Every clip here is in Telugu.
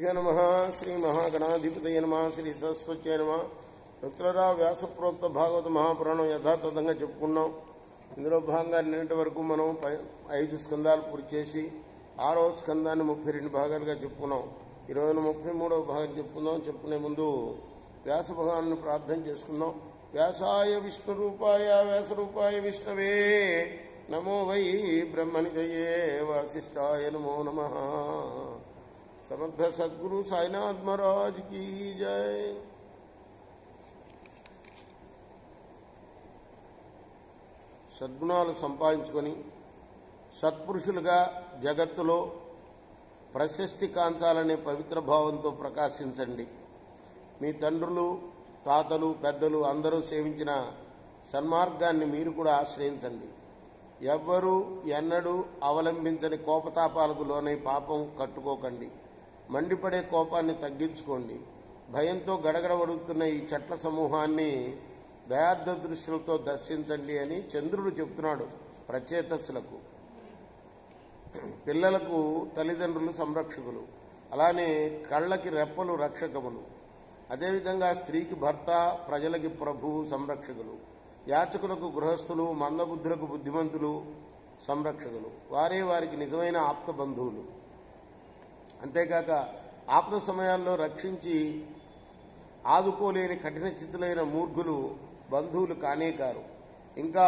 నమః శ్రీ మహాగణాధిపతయ నమః శ్రీ సరస్వత్యై నమః. భక్తులరావు వ్యాసప్రోక్త భాగవత మహాపురాణం యథాతథంగా చెప్పుకున్నాం. ఇందులో భాగంగా నిన్నటి వరకు మనం 5 స్కందాలు పూర్తి చేసి 6వ స్కందాన్ని 32 భాగాలుగా చెప్పుకున్నాం. ఈరోజు 33వ భాగం చెప్పుకుందాం. చెప్పుకునే ముందు వ్యాస భగవాను ప్రార్థన చేసుకుందాం. వ్యాసాయ విష్ణురూపాయ వ్యాసరూపాయ విష్ణవే నమో వై బ్రహ్మనిధయే వాసిష్ఠాయ నమో నమః. సమర్థ సద్గురు సాయినాథ్ మహారాజ్ की जय. సద్గుణాలు సంపాదించుకొని సత్పురుషులుగా జగత్తులో ప్రశస్తి కాంచాలనే పవిత్ర భావంతో ప్రకాశించండి. మీ తండ్రులు, తాతలు, పెద్దలు అందరూ సేవించిన సన్మార్గాన్ని మీరు కూడా ఆశ్రయించండి. ఎవ్వరూ ఎన్నడూ అవలంబించని కోపతాపాలకు లోనై పాపం కట్టుకోకండి. మండిపడే కోపాన్ని తగ్గించుకోండి. భయంతో గడగడవడుతున్న ఈ చెట్ల సమూహాన్ని దయార్థ దృష్టిలతో దర్శించండి అని చంద్రుడు చెప్తున్నాడు ప్రచేతస్సులకు. పిల్లలకు తల్లిదండ్రులు సంరక్షకులు, అలానే కళ్ళకి రెప్పలు రక్షకములు. అదేవిధంగా స్త్రీకి భర్త, ప్రజలకి ప్రభువు సంరక్షకులు. యాచకులకు గృహస్థులు, మందబుద్ధులకు బుద్ధిమంతులు సంరక్షకులు. వారే వారికి నిజమైన ఆప్త బంధువులు. అంతేకాక ఆప్త సమయాల్లో రక్షించి ఆదుకోలేని కఠిన చిత్తులైన మూర్ఖులు బంధువులు కానే కారు. ఇంకా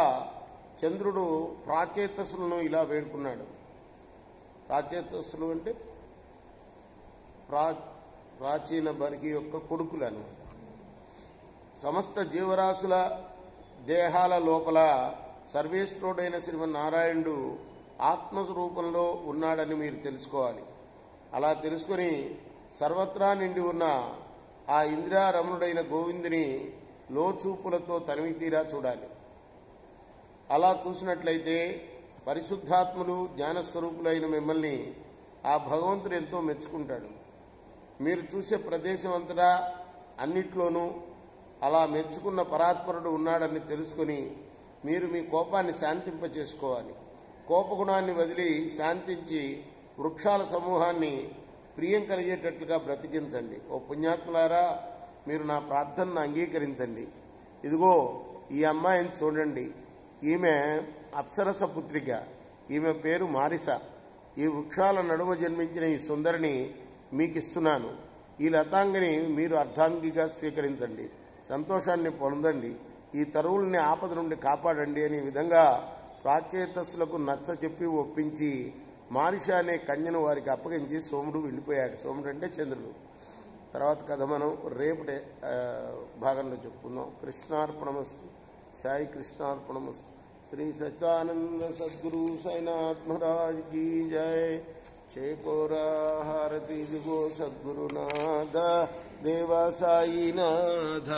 చంద్రుడు ప్రాచేతస్సులను ఇలా వేడుకున్నాడు. ప్రాచేతస్సులు అంటే ప్రాచీన బర్హి యొక్క కొడుకులను. సమస్త జీవరాశుల దేహాల లోపల సర్వేశ్వరుడైన శ్రీమన్నారాయణుడు ఆత్మస్వరూపంలో ఉన్నాడని మీరు తెలుసుకోవాలి. అలా తెలుసుకొని సర్వత్రా నిండి ఉన్న ఆ ఇంద్రియారమణుడైన గోవిందుని లోచూపులతో తనివి తీరా చూడాలి. అలా చూసినట్లయితే పరిశుద్ధాత్ములు, జ్ఞానస్వరూపులైన మిమ్మల్ని ఆ భగవంతుడు ఎంతో మెచ్చుకుంటాడు. మీరు చూసే ప్రదేశం అంతటా అన్నిట్లోనూ అలా మెచ్చుకున్న పరాత్పరుడు ఉన్నాడని తెలుసుకొని మీరు మీ కోపాన్ని శాంతింపచేసుకోవాలి. కోపగుణాన్ని వదిలి శాంతించి వృక్షాల సమూహాన్ని ప్రియం కలిగేటట్లుగా బ్రతికించండి. ఓ పుణ్యాత్ములారా, మీరు నా ప్రార్థనను అంగీకరించండి. ఇదిగో ఈ అమ్మాయిని చూడండి. ఈమె అప్సరస పుత్రిక. ఈమె పేరు మారిస. ఈ వృక్షాల నడుమ జన్మించిన ఈ సుందరిని మీకు ఇస్తున్నాను. ఈ లతాంగిని మీరు అర్ధాంగిగా స్వీకరించండి. సంతోషాన్ని పొందండి. ఈ తరువుల్ని ఆపద నుండి కాపాడండి అనే విధంగా ప్రాచేతస్సులకు నచ్చ చెప్పి ఒప్పించి మారిష అనే కన్యను వారికి అప్పగించి సోముడు వెళ్ళిపోయాడు. సోముడు అంటే చంద్రుడు. తర్వాత కథ మనం రేపటి భాగంలో చెప్పుకుందాం. కృష్ణార్పణమస్తు. సాయి కృష్ణార్పణమస్తు. శ్రీ సచిదానంద సద్గురు సాయినాథ్ మహారాజ్ की जय. చేకోరా హారతి దిగో సద్గురునాథ దేవా సాయినాథ.